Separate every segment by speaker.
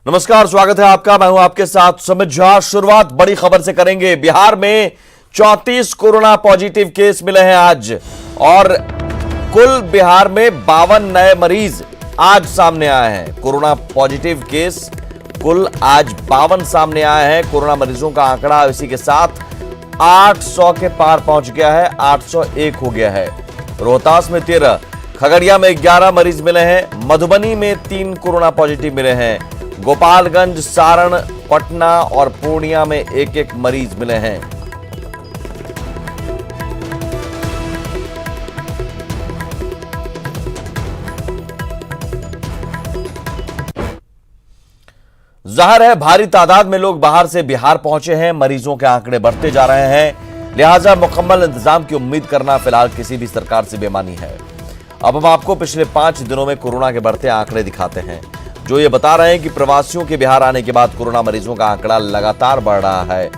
Speaker 1: नमस्कार, स्वागत है आपका। मैं हूं आपके साथ सुमित झा। शुरुआत बड़ी खबर से करेंगे। बिहार में 34 कोरोना पॉजिटिव केस मिले हैं आज और कुल बिहार में 52 नए मरीज आज सामने आए हैं। कोरोना पॉजिटिव केस कुल आज 52 सामने आए हैं। कोरोना मरीजों का आंकड़ा इसी के साथ 800 के पार पहुंच गया है, 801 हो गया है। रोहतास में 13, खगड़िया में 11 मरीज मिले हैं, मधुबनी में 3 कोरोना पॉजिटिव मिले हैं, गोपालगंज, सारण, पटना और पूर्णिया में एक एक मरीज मिले हैं। जाहिर है भारी तादाद में लोग बाहर से बिहार पहुंचे हैं। मरीजों के आंकड़े बढ़ते जा रहे हैं, लिहाजा मुकम्मल इंतजाम की उम्मीद करना फिलहाल किसी भी सरकार से बेमानी है। अब हम आपको पिछले 5 दिनों में कोरोना के बढ़ते आंकड़े दिखाते हैं, जो ये बता रहे हैं कि प्रवासियों के बिहार आने के बाद कोरोना मरीजों का आंकड़ा लगातार बढ़ रहा है।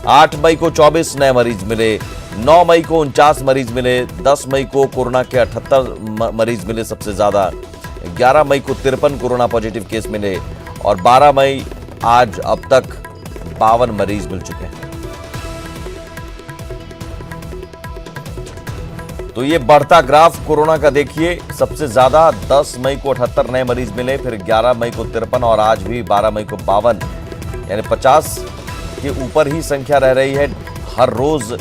Speaker 1: 8 मई को 24 नए मरीज मिले, 9 मई को 49 मरीज मिले, 10 मई को कोरोना के 78 मरीज मिले सबसे ज्यादा, 11 मई को 53 कोरोना पॉजिटिव केस मिले और 12 मई आज अब तक 52 मरीज मिल चुके हैं। तो ये बढ़ता ग्राफ कोरोना का देखिए, सबसे ज्यादा 10 मई को 78 नए मरीज मिले, फिर 11 मई को 53 और आज भी 12 मई को 52, यानी 50 के ऊपर ही संख्या रह रही है हर रोज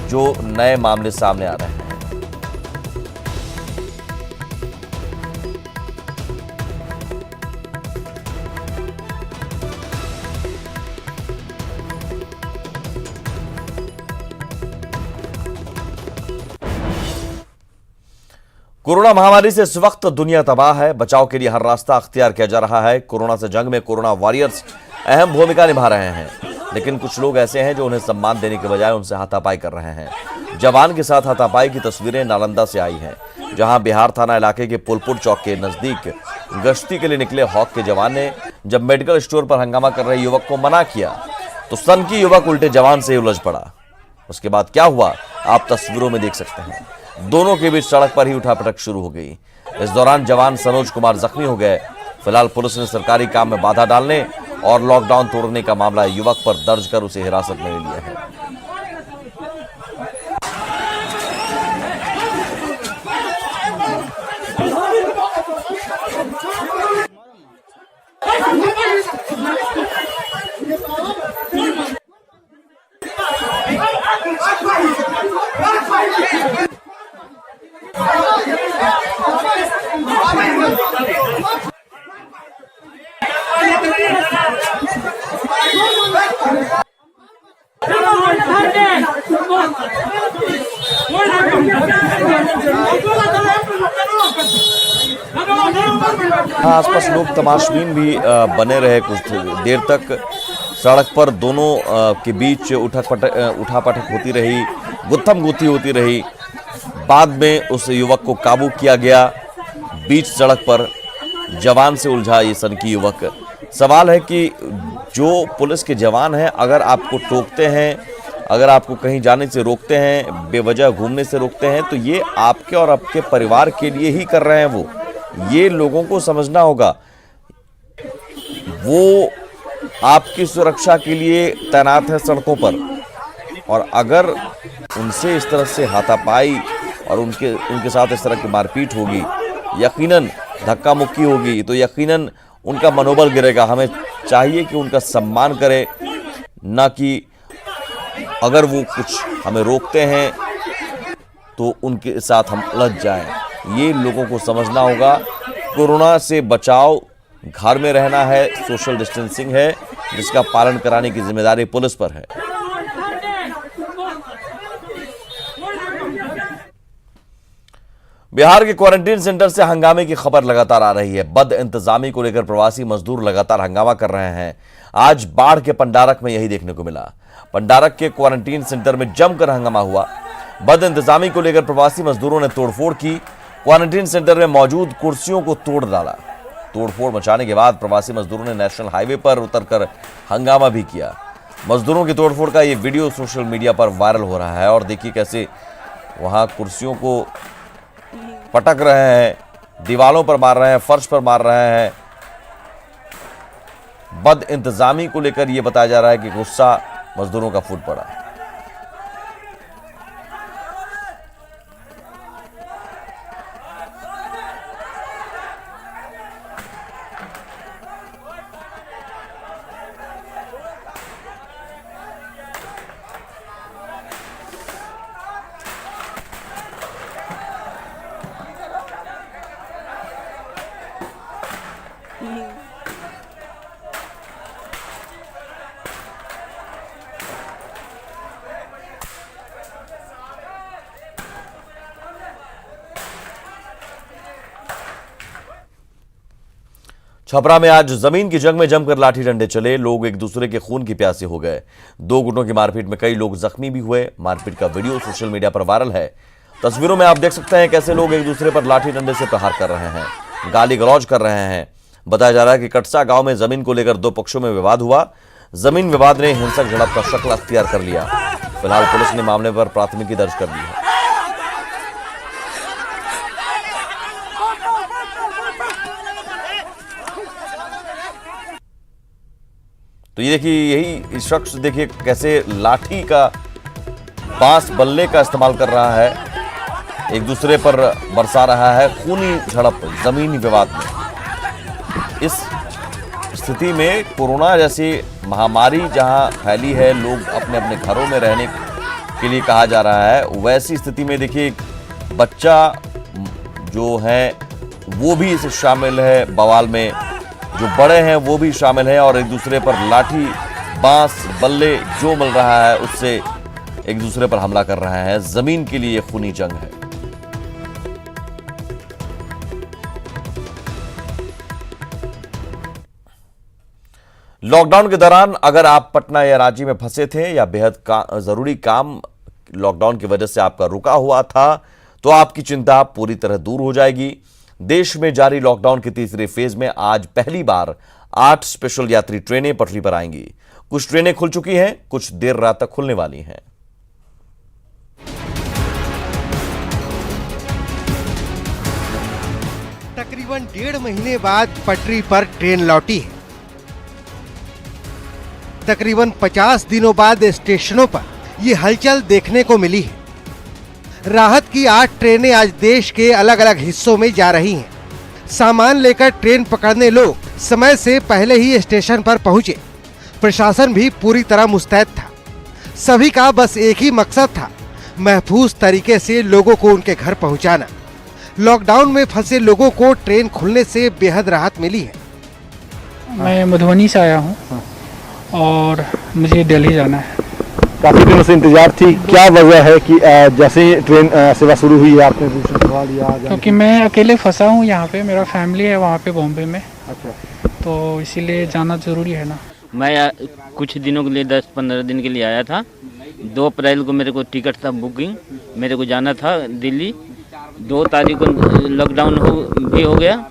Speaker 1: जो नए मामले सामने आ रहे हैं। कोरोना महामारी से इस वक्त दुनिया तबाह है। बचाव के लिए हर रास्ता अख्तियार किया जा रहा है। कोरोना से जंग में कोरोना वॉरियर्स अहम भूमिका निभा रहे हैं, लेकिन कुछ लोग ऐसे हैं जो उन्हें सम्मान देने के बजाय उनसे हाथापाई कर रहे हैं। जवान के साथ हाथापाई की तस्वीरें नालंदा से आई हैं, जहां बिहार थाना इलाके के पुलपुर चौक के नजदीक गश्ती के लिए निकले हॉक के जवान ने जब मेडिकल स्टोर पर हंगामा कर रहे युवक को मना किया तो सनकी युवक उल्टे जवान से उलझ पड़ा। उसके बाद क्या हुआ आप तस्वीरों में देख सकते हैं। दोनों के बीच सड़क पर ही उठापटक शुरू हो गई। इस दौरान जवान सनोज कुमार जख्मी हो गए। फिलहाल पुलिस ने सरकारी काम में बाधा डालने और लॉकडाउन तोड़ने का मामला युवक पर दर्ज कर उसे हिरासत में ले लिया है। आसपास लोग तमाशबीन भी बने रहे कुछ देर तक। सड़क पर दोनों के बीच उठापटक होती रही, गुत्थम गुत्थी होती रही। बाद में उस युवक को काबू किया गया। बीच सड़क पर जवान से उलझा ये सनकी युवक। सवाल है कि जो पुलिस के जवान हैं, अगर आपको टोकते हैं, अगर आपको कहीं जाने से रोकते हैं, बेवजह घूमने से रोकते हैं, तो ये आपके और आपके परिवार के लिए ही कर रहे हैं। वो ये लोगों को समझना होगा, वो आपकी सुरक्षा के लिए तैनात है सड़कों पर। और अगर उनसे इस तरह से हाथापाई और उनके साथ इस तरह की मारपीट होगी, यकीनन धक्का मुक्की होगी, तो यकीनन उनका मनोबल गिरेगा। हमें चाहिए कि उनका सम्मान करें, ना कि अगर वो कुछ हमें रोकते हैं तो उनके साथ हम उलझ जाएं। ये लोगों को समझना होगा। कोरोना से बचाव, घर में रहना है, सोशल डिस्टेंसिंग है, जिसका पालन कराने की जिम्मेदारी पुलिस पर है। बिहार के क्वारंटीन सेंटर से हंगामे की खबर लगातार आ रही है। बद इंतजामी को लेकर प्रवासी मजदूर लगातार हंगामा कर रहे हैं। आज बाढ़ के पंडारक में यही देखने को मिला। पंडारक के क्वारंटीन सेंटर में जमकर हंगामा हुआ। बद इंतजामी को लेकर प्रवासी मजदूरों ने तोड़फोड़ की। क्वारंटीन सेंटर में मौजूद कुर्सियों को तोड़ डाला। तोड़फोड़ मचाने के बाद प्रवासी मजदूरों ने नेशनल हाईवे पर उतरकर हंगामा भी किया। मजदूरों की तोड़फोड़ का ये वीडियो सोशल मीडिया पर वायरल हो रहा है और देखिए कैसे वहां कुर्सियों को पटक रहे हैं, दीवालों पर मार रहे हैं, फर्श पर मार रहे हैं। बद इंतजामी को लेकर यह बताया जा रहा है कि गुस्सा मजदूरों का फूट पड़ा। छपरा में आज जमीन की जंग में जमकर लाठी डंडे चले। लोग एक दूसरे के खून की प्यासे हो गए। दो गुटों की मारपीट में कई लोग जख्मी भी हुए। मारपीट का वीडियो सोशल मीडिया पर वायरल है। तस्वीरों में आप देख सकते हैं कैसे लोग एक दूसरे पर लाठी डंडे से प्रहार कर रहे हैं, गाली गलौज कर रहे हैं। बताया जा रहा है कि कटसा गांव में जमीन को लेकर दो पक्षों में विवाद हुआ। जमीन विवाद ने हिंसक झड़प का शक्ल अख्तियार कर लिया। फिलहाल पुलिस ने मामले पर प्राथमिकी दर्ज कर ली है। तो ये देखिए, यही शख्स देखिए कैसे लाठी का, बांस बल्ले का इस्तेमाल कर रहा है, एक दूसरे पर बरसा रहा है खूनी झड़प जमीनी विवाद में। इस स्थिति में कोरोना जैसी महामारी जहां फैली है, लोग अपने अपने घरों में रहने के लिए कहा जा रहा है, वैसी स्थिति में देखिए बच्चा जो है वो भी इसे शामिल है बवाल में, जो बड़े हैं वो भी शामिल हैं और एक दूसरे पर लाठी, बांस, बल्ले जो मिल रहा है उससे एक दूसरे पर हमला कर रहे हैं। जमीन के लिए खूनी जंग है। लॉकडाउन के दौरान अगर आप पटना या रांची में फंसे थे या बेहद जरूरी काम लॉकडाउन की वजह से आपका रुका हुआ था, तो आपकी चिंता पूरी तरह दूर हो जाएगी। देश में जारी लॉकडाउन के तीसरे फेज में आज पहली बार 8 स्पेशल यात्री ट्रेनें पटरी पर आएंगी। कुछ ट्रेनें खुल चुकी हैं, कुछ देर रात तक खुलने वाली हैं।
Speaker 2: तकरीबन 1.5 महीने बाद पटरी पर ट्रेन लौटी है। तकरीबन 50 दिनों बाद स्टेशनों पर यह हलचल देखने को मिली है। राहत की 8 ट्रेनें आज देश के अलग अलग हिस्सों में जा रही हैं। सामान लेकर ट्रेन पकड़ने लोग समय से पहले ही स्टेशन पर पहुंचे। प्रशासन भी पूरी तरह मुस्तैद था। सभी का बस एक ही मकसद था, महफूज तरीके से लोगों को उनके घर पहुंचाना। लॉकडाउन में फंसे लोगों को ट्रेन खुलने से बेहद राहत मिली है।
Speaker 3: मैं मधुबनी से आया हूँ और मुझे दिल्ली जाना है।
Speaker 4: काफी दिनों से इंतजार थी, क्या वजह है कि जैसे ही ट्रेन सेवा शुरू हुई है आपने रजिस्ट्रेशन करवा लिया?
Speaker 3: क्योंकि मैं अकेले फंसा हूँ यहाँ पे, मेरा फैमिली है वहाँ पे बॉम्बे में।
Speaker 4: अच्छा,
Speaker 3: तो इसीलिए जाना जरूरी है ना।
Speaker 5: मैं कुछ दिनों के लिए 10-15 दिन के लिए आया था। 2 अप्रैल को मेरे को टिकट था बुकिंग, मेरे को जाना था दिल्ली। 2 तारीख को लॉकडाउन भी हो गया।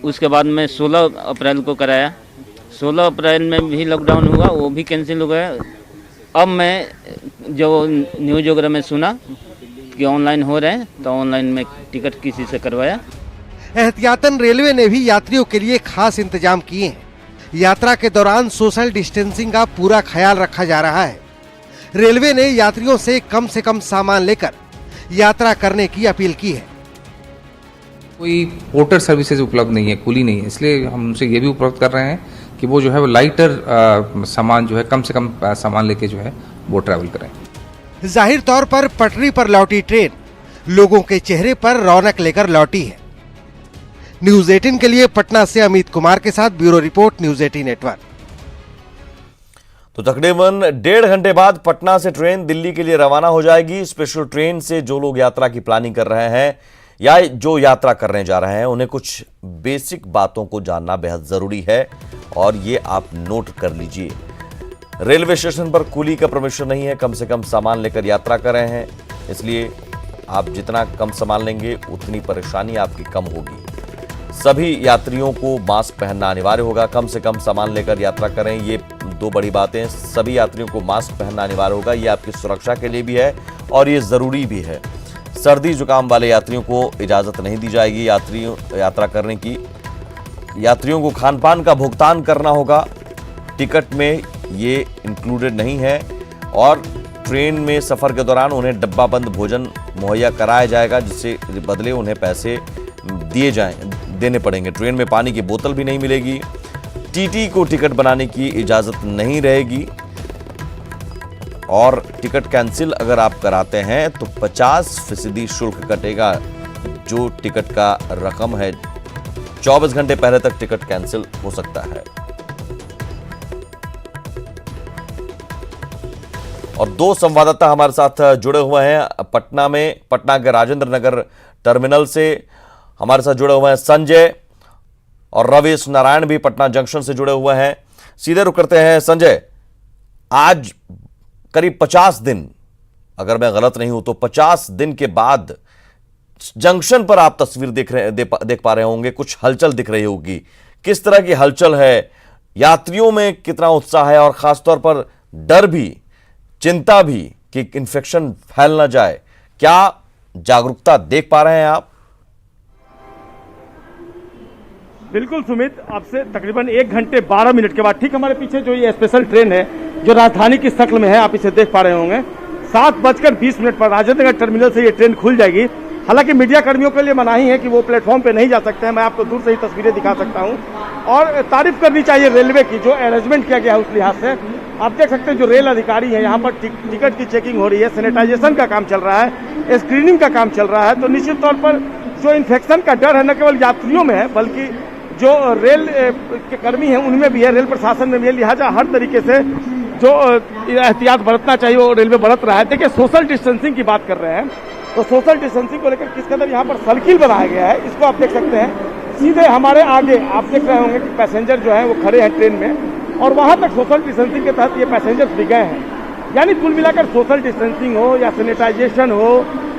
Speaker 5: उसके बाद मैं 16 अप्रैल को कराया। 16 अप्रैल में भी लॉकडाउन हुआ, वो भी कैंसिल हो गया। अब मैं जो न्यूज़ वगैरह में सुना कि ऑनलाइन हो रहे हैं, तो ऑनलाइन में टिकट किसी से करवाया।
Speaker 2: एहतियातन रेलवे ने भी यात्रियों के लिए खास इंतजाम किए हैं। यात्रा के दौरान सोशल डिस्टेंसिंग का पूरा ख्याल रखा जा रहा है। रेलवे ने यात्रियों से कम सामान लेकर यात्रा करने की अपील की है।
Speaker 6: कोई पोर्टर सर्विसेज उपलब्ध नहीं है, खुली नहीं है, इसलिए हम उनसे ये भी उपलब्ध कर रहे हैं कि वो जो है वो लाइटर सामान जो है कम से कम सामान लेके जो है वो ट्रैवल करें।
Speaker 2: जाहिर तौर पर पटरी पर लौटी ट्रेन लोगों के चेहरे पर रौनक लेकर लौटी है। न्यूज 18 के लिए पटना से अमित कुमार के साथ ब्यूरो रिपोर्ट, न्यूज 18 नेटवर्क।
Speaker 1: तो तकरीबन 1.5 घंटे बाद पटना से ट्रेन दिल्ली के लिए रवाना हो जाएगी। स्पेशल ट्रेन से जो लोग यात्रा की प्लानिंग कर रहे हैं या जो यात्रा करने जा रहे हैं, उन्हें कुछ बेसिक बातों को जानना बेहद जरूरी है और ये आप नोट कर लीजिए। रेलवे स्टेशन पर कूली का परमिशन नहीं है। कम से कम सामान लेकर यात्रा कर रहे हैं, इसलिए आप जितना कम सामान लेंगे उतनी परेशानी आपकी कम होगी। सभी यात्रियों को मास्क पहनना अनिवार्य होगा। कम से कम सामान लेकर यात्रा करें, ये 2 बड़ी बातें। सभी यात्रियों को मास्क पहनना अनिवार्य होगा, ये आपकी सुरक्षा के लिए भी है और ये जरूरी भी है। सर्दी जुकाम वाले यात्रियों को इजाजत नहीं दी जाएगी यात्रा करने की। यात्रियों को खान पान का भुगतान करना होगा। टिकट में ये इंक्लूडेड नहीं है और ट्रेन में सफ़र के दौरान उन्हें डब्बा बंद भोजन मुहैया कराया जाएगा, जिससे बदले उन्हें पैसे देने पड़ेंगे। ट्रेन में पानी की बोतल भी नहीं मिलेगी। टीटी को टिकट बनाने की इजाज़त नहीं रहेगी और टिकट कैंसिल अगर आप कराते हैं तो 50% शुल्क कटेगा, जो टिकट का रकम है। 24 घंटे पहले तक टिकट कैंसिल हो सकता है। और दो संवाददाता हमारे साथ जुड़े हुए हैं पटना में, पटना के राजेंद्र नगर टर्मिनल से हमारे साथ जुड़े हुए हैं संजय और रवीश नारायण भी पटना जंक्शन से जुड़े हुए हैं। सीधे रुक करते हैं संजय, आज करीब 50 दिन, अगर मैं गलत नहीं हूं तो 50 दिन के बाद जंक्शन पर आप तस्वीर देख पा रहे होंगे, कुछ हलचल दिख रही होगी। किस तरह की हलचल है, यात्रियों में कितना उत्साह है और खासतौर पर डर भी, चिंता भी कि इन्फेक्शन फैल ना जाए, क्या जागरूकता देख पा रहे हैं आप?
Speaker 7: बिल्कुल सुमित, आपसे तकरीबन 1 घंटे 12 मिनट के बाद ठीक हमारे पीछे जो ये स्पेशल ट्रेन है जो राजधानी की शक्ल में है, आप इसे देख पा रहे होंगे, 7:20 पर राजेंद्र नगर टर्मिनल से ये ट्रेन खुल जाएगी। हालांकि मीडिया कर्मियों के लिए मनाही है कि वो प्लेटफॉर्म पे नहीं जा सकते हैं, मैं आपको दूर से ही तस्वीरें दिखा सकता हूं। और तारीफ करनी चाहिए रेलवे की, जो अरेंजमेंट किया गया है उस लिहाज से। आप देख सकते हैं जो रेल अधिकारी है यहाँ पर टिकट की चेकिंग हो रही है, सैनिटाइजेशन का काम चल रहा है, स्क्रीनिंग का काम चल रहा है। तो निश्चित तौर पर जो इन्फेक्शन का डर है न केवल यात्रियों में है बल्कि जो रेल के कर्मी हैं उनमें भी है, रेल प्रशासन में भी है। लिहाजा हर तरीके से जो एहतियात बरतना चाहिए वो रेलवे बरत रहा है। देखिए सोशल डिस्टेंसिंग की बात कर रहे हैं तो सोशल डिस्टेंसिंग को लेकर किस कदर यहाँ पर सर्किल बनाया गया है इसको आप देख सकते हैं। सीधे हमारे आगे आप देख रहे होंगे कि पैसेंजर जो है वो खड़े हैं ट्रेन में और वहां तक सोशल डिस्टेंसिंग के तहत ये पैसेंजर्स भी गए हैं। यानी कुल मिलाकर सोशल डिस्टेंसिंग हो या सैनिटाइजेशन हो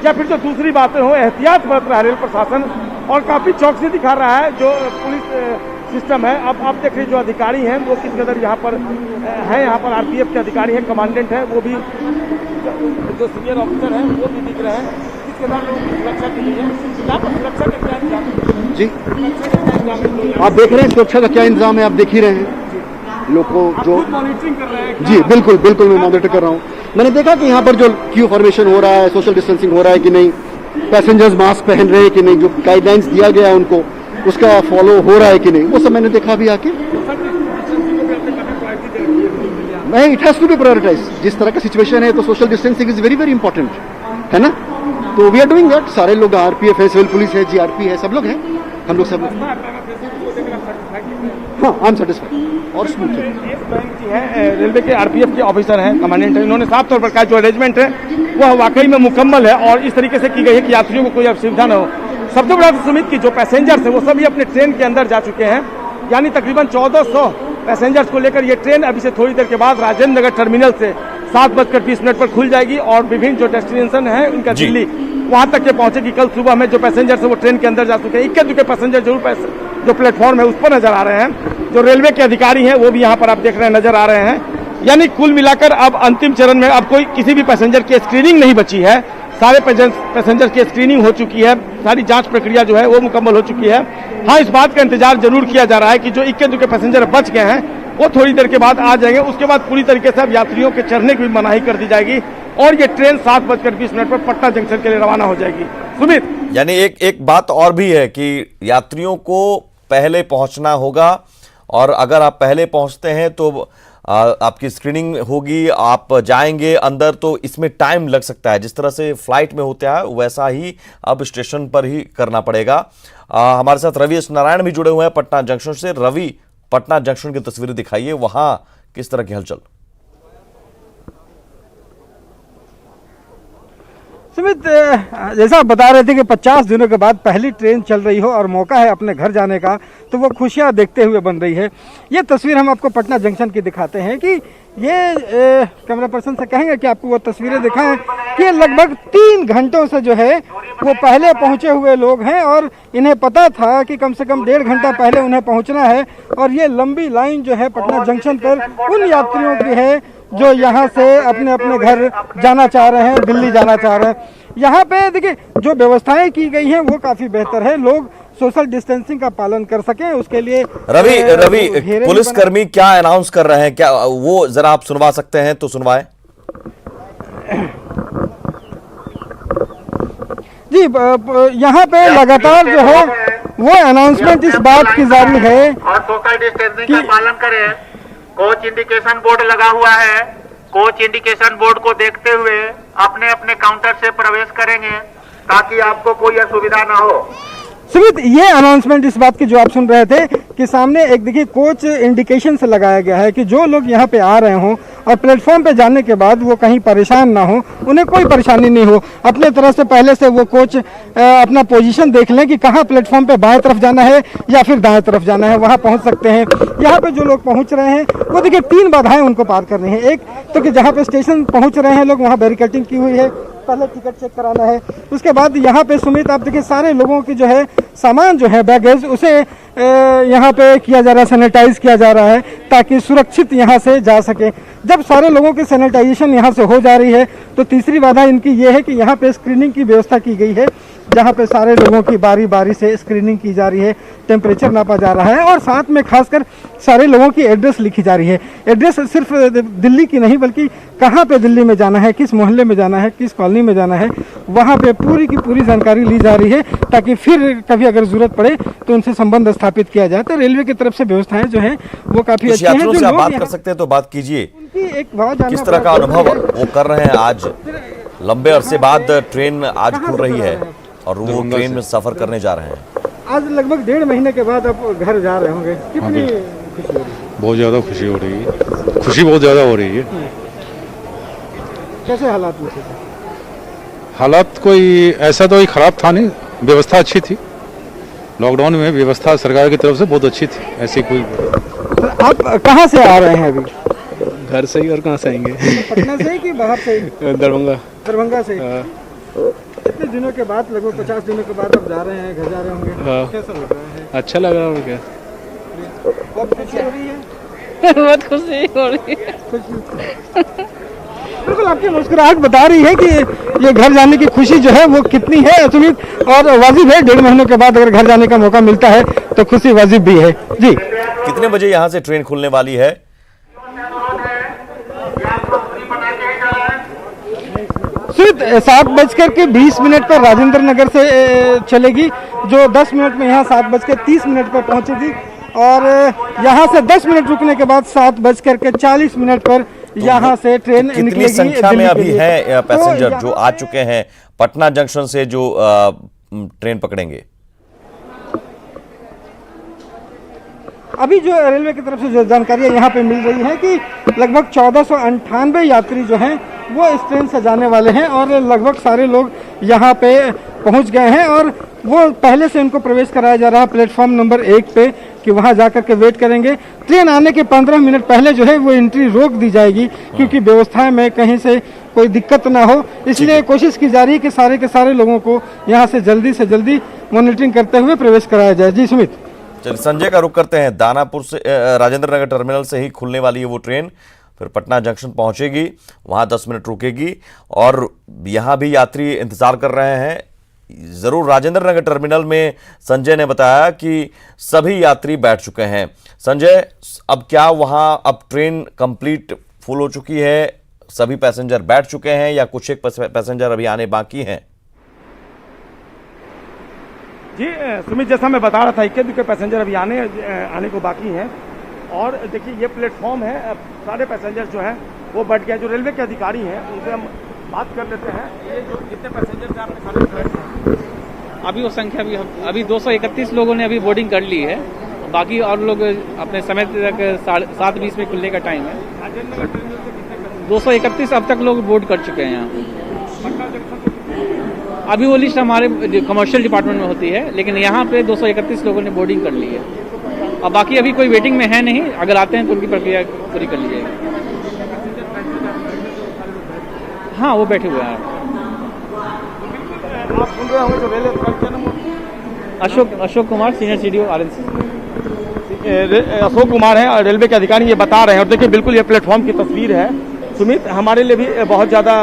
Speaker 7: या फिर जो दूसरी बातें हो, एहतियात बरत रहा है रेल प्रशासन और काफी चौकसी दिखा रहा है जो पुलिस सिस्टम है। अब आप देख रहे जो अधिकारी हैं वो किस कदर यहाँ पर हैं, यहाँ पर आरपीएफ के अधिकारी हैं, कमांडेंट हैं, वो भी जो सीनियर ऑफिसर हैं वो भी दिख रहे हैं। किस कदर लोगों की सुरक्षा की गई है, यहाँ पर सुरक्षा का क्या इंतजाम है?
Speaker 8: जी आप देख रहे हैं सुरक्षा का क्या इंतजाम है, आप देख ही रहे हैं लोग को जो
Speaker 7: मॉनिटरिंग कर रहे हैं।
Speaker 8: जी बिल्कुल बिल्कुल मैं मॉनिटर कर रहा हूँ। मैंने देखा कि यहाँ पर जो क्यू फॉर्मेशन हो रहा है, सोशल डिस्टेंसिंग हो रहा है कि नहीं, पैसेंजर्स मास्क पहन रहे हैं कि नहीं, जो गाइडलाइंस दिया गया है उनको उसका फॉलो हो रहा है कि नहीं, वो सब मैंने देखा भी आके। नहीं, it has to be prioritize. जिस तरह का सिचुएशन है तो social distancing is very very important, है ना। तो वी आर डूइंग दैट। सारे लोग, आरपीएफ है, सिविल पुलिस है, जीआरपी है, सब लोग हैं, हम लोग सब। हाँ, आई एम सेटिस्फाइड और स्मूथ
Speaker 7: है। रेलवे के आरपीएफ के ऑफिसर हैं, कमांडेंट हैं, इन्होंने साफ तौर पर कहा जो अरेंजमेंट है वह वाकई में मुकम्मल है और इस तरीके से की गई है कि यात्रियों को कोई असुविधा न हो। सबसे बड़ा सुमित की जो पैसेंजर्स हैं वो सभी अपने ट्रेन के अंदर जा चुके हैं। यानी तकरीबन 1400 पैसेंजर्स को लेकर ये ट्रेन अभी से थोड़ी देर के बाद राजेंद्र नगर टर्मिनल से 7:20 पर खुल जाएगी और विभिन्न जो डेस्टिनेशन है उनका दिल्ली वहां तक ये पहुंचेगी। कल सुबह में जो पैसेंजर्स है वो ट्रेन के अंदर जा चुके हैं। इक्के दुक्के पैसेंजर जरूर जो प्लेटफॉर्म है उस पर नजर आ रहे हैं। जो रेलवे के अधिकारी हैं वो भी यहाँ पर आप देख रहे हैं नजर आ रहे हैं। यानी कुल मिलाकर अब अंतिम चरण में अब कोई किसी भी पैसेंजर की स्क्रीनिंग नहीं बची है। सारे पैसेंजर की स्क्रीनिंग हो चुकी है, सारी जांच प्रक्रिया जो है वो मुकम्मल हो चुकी है। हाँ, इस बात का इंतजार जरूर किया जा रहा है कि जो इक्के दुक्के पैसेंजर बच गए हैं वो थोड़ी देर के बाद आ जाएंगे। उसके बाद पूरी तरीके से अब यात्रियों के चढ़ने की भी मनाही कर दी जाएगी और ये ट्रेन 7:20 पर पटना जंक्शन के लिए रवाना हो जाएगी। सुमित,
Speaker 1: यानी एक बात और भी है कि यात्रियों को पहले पहुंचना होगा और अगर आप पहले पहुंचते हैं तो आपकी स्क्रीनिंग होगी, आप जाएंगे अंदर, तो इसमें टाइम लग सकता है। जिस तरह से फ्लाइट में होता है वैसा ही अब स्टेशन पर ही करना पड़ेगा। हमारे साथ रवीश नारायण भी जुड़े हुए हैं पटना जंक्शन से। रवि, पटना जंक्शन की तस्वीरें दिखाइए, वहां किस तरह की हलचल?
Speaker 9: सुमित, जैसा आप बता रहे थे कि 50 दिनों के बाद पहली ट्रेन चल रही हो और मौका है अपने घर जाने का, तो वो खुशियां देखते हुए बन रही है। ये तस्वीर हम आपको पटना जंक्शन की दिखाते हैं कि ये कैमरा पर्सन से कहेंगे कि आपको वो तस्वीरें दिखाएं कि लगभग 3 घंटों से जो है वो पहले पहुंचे हुए लोग हैं और इन्हें पता था कि कम से कम 1.5 घंटा पहले उन्हें पहुंचना है। और ये लंबी लाइन जो है पटना जंक्शन पर उन यात्रियों की है जो यहाँ से अपने अपने घर जाना चाह रहे हैं, दिल्ली जाना चाह रहे हैं। यहाँ पे देखिए जो व्यवस्थाएं की गई हैं वो काफ़ी बेहतर है। लोग सोशल डिस्टेंसिंग का पालन कर सकें, उसके लिए
Speaker 1: रवि
Speaker 9: घेरे
Speaker 1: पुलिसकर्मी क्या अनाउंस कर रहे हैं, क्या वो जरा आप सुनवा सकते हैं तो सुनवाएं।
Speaker 9: जी, यहाँ पे लगातार जो है वो अनाउंसमेंट इस बात की जारी है
Speaker 10: और सोशल डिस्टेंसिंग का पालन करें। कोच इंडिकेशन बोर्ड लगा हुआ है, कोच इंडिकेशन बोर्ड को देखते हुए अपने अपने काउंटर से प्रवेश करेंगे ताकि आपको कोई असुविधा ना हो।
Speaker 9: सुमित, ये अनाउंसमेंट इस बात की जो आप सुन रहे थे कि सामने एक देखिए कोच इंडिकेशन से लगाया गया है कि जो लोग यहाँ पे आ रहे हों और प्लेटफॉर्म पे जाने के बाद वो कहीं परेशान ना हो, उन्हें कोई परेशानी नहीं हो, अपने तरह से पहले से वो कोच अपना पोजीशन देख लें कि कहाँ प्लेटफॉर्म पे बाएं तरफ जाना है या फिर दाएं तरफ जाना है, वहाँ पहुँच सकते हैं। यहाँ पे जो लोग पहुँच रहे हैं वो देखिए 3 बाधाएं उनको पार करनी है। एक तो कि जहाँ पे स्टेशन पहुँच रहे हैं लोग, वहाँ बैरिकेडिंग की हुई है, पहले टिकट चेक कराना है। उसके बाद यहाँ पे सुमित आप देखिए सारे लोगों की जो है सामान जो है बैगेज उसे यहाँ पे किया जा रहा है, सैनिटाइज किया जा रहा है ताकि सुरक्षित यहाँ से जा सके। जब सारे लोगों की सैनिटाइजेशन यहाँ से हो जा रही है तो तीसरी बाधा इनकी ये है कि यहाँ पे स्क्रीनिंग की व्यवस्था की गई है, जहाँ पे सारे लोगों की बारी बारी से स्क्रीनिंग की जा रही है, टेम्परेचर नापा जा रहा है और साथ में खासकर सारे लोगों की एड्रेस लिखी जा रही है। एड्रेस सिर्फ दिल्ली की नहीं बल्कि कहाँ पे दिल्ली में जाना है, किस मोहल्ले में जाना है, किस कॉलोनी में जाना है, वहाँ पे पूरी की पूरी जानकारी ली जा रही है ताकि फिर कभी अगर जरूरत पड़े तो उनसे संबंध स्थापित किया जाए। तो रेलवे की तरफ से व्यवस्थाएं जो है वो काफी अच्छी हैं।
Speaker 1: जो आप बात कर सकते हैं तो बात कीजिए,
Speaker 9: एक बात
Speaker 1: किस तरह का अनुभव वो कर रहे हैं। आज लंबे अरसे बाद ट्रेन आज खुल रही है और वो ट्रेन में सफर करने जा रहे हैं।
Speaker 9: आज लगभग 1.5 महीने के बाद आप घर जा रहे होंगे, कितनी खुशी हो रही है?
Speaker 11: बहुत ज़्यादा खुशी हो रही है, खुशी बहुत ज़्यादा हो रही है।
Speaker 9: कैसे हालात हुए थे?
Speaker 11: हालात कोई ऐसा तो खराब था नहीं, व्यवस्था अच्छी थी। लॉकडाउन में व्यवस्था सरकार की तरफ से बहुत अच्छी थी, ऐसी कोई।
Speaker 9: आप कहाँ से आ रहे हैं अभी?
Speaker 12: घर से ही, और कहाँ से आएंगे?
Speaker 9: पटना से कि बाहर से? दरभंगा से। कितने दिनों के बाद, लगभग 50 दिनों के बाद आप जा रहे हैं, घर जा रहे होंगे।
Speaker 12: हाँ।
Speaker 9: कैसा लग रहा है?
Speaker 12: अच्छा लग रहा है। क्या
Speaker 9: बहुत खुशी हो रही है?
Speaker 13: बहुत खुशी हो रही है।
Speaker 9: बिल्कुल, आपकी मुस्कुराहट बता रही है कि ये घर जाने की खुशी जो है वो कितनी है सुमित, और वाजिब है। 1.5 महीनों के बाद अगर घर जाने का मौका मिलता है तो खुशी वाजिब भी है। जी,
Speaker 1: कितने बजे यहाँ से ट्रेन खुलने वाली है?
Speaker 9: सुमित 7:20 पर राजेंद्र नगर से चलेगी, जो 10 मिनट में यहाँ 7:30 पर पहुंचेगी और यहाँ से 10 मिनट रुकने के बाद 7:40 पर यहाँ से ट्रेन
Speaker 1: कितनी
Speaker 9: निकलेगी।
Speaker 1: संख्या में अभी है पैसेंजर जो आ चुके हैं पटना जंक्शन से जो ट्रेन पकड़ेंगे?
Speaker 9: अभी जो रेलवे की तरफ से जो जानकारी यहाँ पे मिल रही है कि लगभग 1498 यात्री जो हैं वो इस ट्रेन से जाने वाले हैं और लगभग सारे लोग यहाँ पे पहुँच गए हैं और वो पहले से उनको प्रवेश कराया जा रहा है प्लेटफॉर्म नंबर 1 पे कि वहाँ जा कर के वेट करेंगे। ट्रेन आने के 15 मिनट पहले जो है वो एंट्री रोक दी जाएगी क्योंकि व्यवस्था में कहीं से कोई दिक्कत ना हो, इसलिए कोशिश की जा रही है कि सारे के सारे लोगों को यहाँ से जल्दी मॉनिटरिंग करते हुए प्रवेश कराया जाए। जी सुमित।
Speaker 1: चलिए संजय का रुख करते हैं। दानापुर से राजेंद्र नगर टर्मिनल से ही खुलने वाली है वो ट्रेन, फिर पटना जंक्शन पहुंचेगी, वहां 10 मिनट रुकेगी और यहाँ भी यात्री इंतजार कर रहे हैं। जरूर राजेंद्र नगर टर्मिनल में संजय ने बताया कि सभी यात्री बैठ चुके हैं। संजय, अब क्या वहां अब ट्रेन कंप्लीट फुल हो चुकी है, सभी पैसेंजर बैठ चुके हैं या कुछ एक पैसेंजर अभी आने बाकी हैं?
Speaker 7: जी सुमित, जैसा मैं बता रहा था 21 पैसेंजर अभी आने को बाकी हैं और देखिए ये प्लेटफॉर्म है, सारे पैसेंजर जो हैं वो बढ़ गए। जो रेलवे के अधिकारी हैं उनसे हम बात कर लेते हैं। ये जो जितने पैसेंजर थे आपने सारे फ्लाइट
Speaker 14: अभी वो संख्या अभी 231 लोगों ने अभी बोर्डिंग कर ली है, बाकी और लोग अपने समय तक 7:20 में खुलने का टाइम है। 231 अब तक लोग बोर्ड कर चुके हैं यहाँ। अभी वो लिस्ट हमारे कमर्शियल डिपार्टमेंट में होती है, लेकिन यहाँ पे 231 लोगों ने बोर्डिंग कर ली है और बाकी अभी कोई वेटिंग में है नहीं। अगर आते हैं तो उनकी प्रक्रिया पूरी कर ली जाएगी। हाँ, वो बैठे हुए हैं।
Speaker 7: आप सुन रहे होंगे जो railway
Speaker 14: Ashok Kumar, senior CDO RNC।
Speaker 7: Ashok Kumar हैं और रेलवे के अधिकारी ये बता रहे हैं। और देखिए बिल्कुल ये प्लेटफॉर्म की तस्वीर है सुमित, हमारे लिए भी बहुत ज़्यादा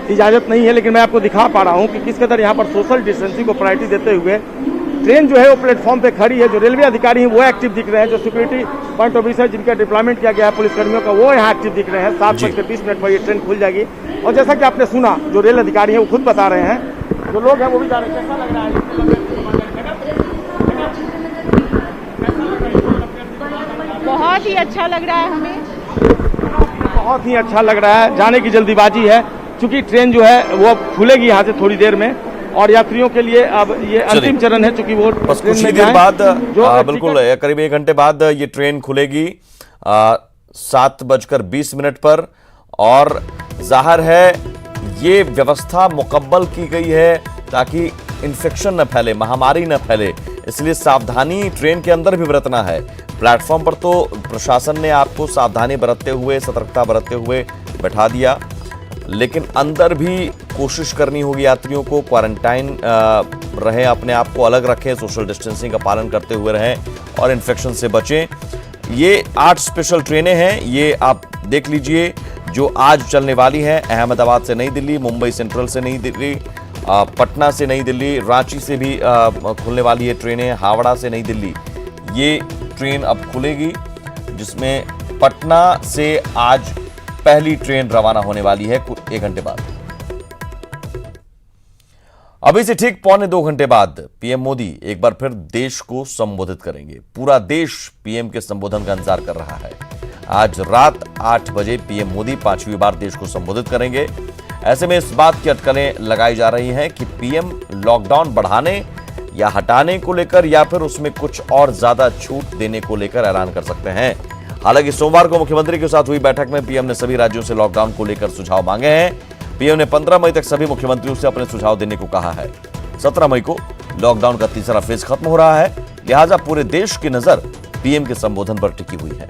Speaker 7: इजाज़त नहीं है, लेकिन मैं आपको दिखा पा रहा हूँ कि किस कदर यहाँ पर सोशल डिस्टेंसिंग को प्रायोरिटी देते हुए ट्रेन जो है वो प्लेटफॉर्म पे खड़ी है। जो रेलवे अधिकारी हैं वो एक्टिव दिख रहे हैं, जो सिक्योरिटी पॉइंट ऑफ व्यू है जिनका डिप्लॉयमेंट किया गया है पुलिसकर्मियों का, वो यहाँ एक्टिव दिख रहे हैं। 7:20 पर ये ट्रेन खुल जाएगी। और जैसा कि आपने सुना, जो रेल अधिकारी हैं वो खुद बता रहे हैं, जो लोग हैं वो भी जा रहे हैं। कैसा लग रहा है?
Speaker 13: बहुत ही अच्छा लग रहा है हमें,
Speaker 7: बहुत ही अच्छा लग रहा है। जाने की जल्दीबाजी है क्योंकि ट्रेन जो है वो खुलेगी यहाँ से थोड़ी देर में, और यात्रियों के लिए अब ये अंतिम चरण है चूंकि वो
Speaker 1: बस कुछ ही देर बाद बिल्कुल करीब 1 घंटे बाद ये ट्रेन खुलेगी 7:20 पर। और जाहिर है ये व्यवस्था मुकम्मल की गई है ताकि इन्फेक्शन न फैले, महामारी न फैले, इसलिए सावधानी ट्रेन के अंदर भी बरतना है। प्लेटफॉर्म पर तो प्रशासन ने आपको सावधानी बरतते हुए, सतर्कता बरतते हुए बैठा दिया, लेकिन अंदर भी कोशिश करनी होगी यात्रियों को, क्वारंटाइन रहें, अपने आप को अलग रखें, सोशल डिस्टेंसिंग का पालन करते हुए रहें और इन्फेक्शन से बचें। ये 8 स्पेशल ट्रेनें हैं, ये आप देख लीजिए, जो आज चलने वाली हैं। अहमदाबाद से नई दिल्ली, मुंबई सेंट्रल से नई दिल्ली, पटना से नई दिल्ली, रांची से भी खुलने वाली है ट्रेनें, हावड़ा से नई दिल्ली। ये ट्रेन अब खुलेगी, जिसमें पटना से आज पहली ट्रेन रवाना होने वाली है 1 घंटे बाद। अभी से ठीक 1.25 घंटे बाद पीएम मोदी एक बार फिर देश को संबोधित करेंगे। पूरा देश पीएम के संबोधन का इंतजार कर रहा है। आज रात 8 बजे पीएम मोदी 5वीं बार देश को संबोधित करेंगे। ऐसे में इस बात की अटकलें लगाई जा रही हैं कि पीएम लॉकडाउन बढ़ाने या हटाने को लेकर या फिर उसमें कुछ और ज्यादा छूट देने को लेकर ऐलान कर सकते हैं। हालांकि सोमवार को मुख्यमंत्री के साथ हुई बैठक में पीएम ने सभी राज्यों से लॉकडाउन को लेकर सुझाव मांगे हैं। पीएम ने 15 मई तक सभी मुख्यमंत्रियों से अपने सुझाव देने को कहा है। 17 मई को लॉकडाउन का तीसरा फेज खत्म हो रहा है, लिहाजा पूरे देश की नजर पीएम के संबोधन पर टिकी हुई है।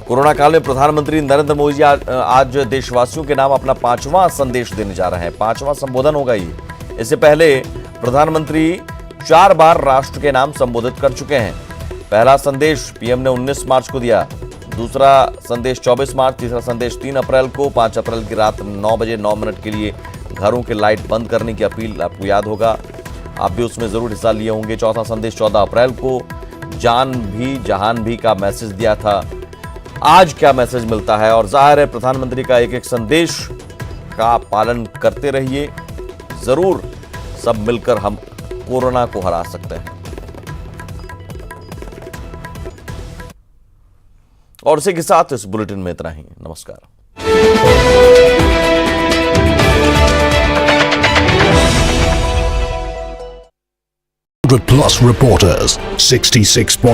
Speaker 1: कोरोना काल में प्रधानमंत्री नरेंद्र मोदी जी आज देशवासियों के नाम अपना 5वां संदेश देने जा रहे हैं। 5वां संबोधन होगा ये। इससे पहले प्रधानमंत्री 4 बार राष्ट्र के नाम संबोधित कर चुके हैं। पहला संदेश पीएम ने 19 मार्च को दिया, दूसरा संदेश 24 मार्च, तीसरा संदेश 3 अप्रैल को। 5 अप्रैल की रात 9 बजे 9 मिनट के लिए घरों के लाइट बंद करने की अपील आपको याद होगा, आप भी उसमें जरूर हिस्सा लिए होंगे। चौथा संदेश 14 अप्रैल को जान भी जहान भी का मैसेज दिया था। आज क्या मैसेज मिलता है? और जाहिर है प्रधानमंत्री का एक एक संदेश का पालन करते रहिए, जरूर सब मिलकर हम कोरोना को हरा सकते हैं। और इसी के साथ इस बुलेटिन में इतना ही। नमस्कार।
Speaker 15: Plus reporters, 66.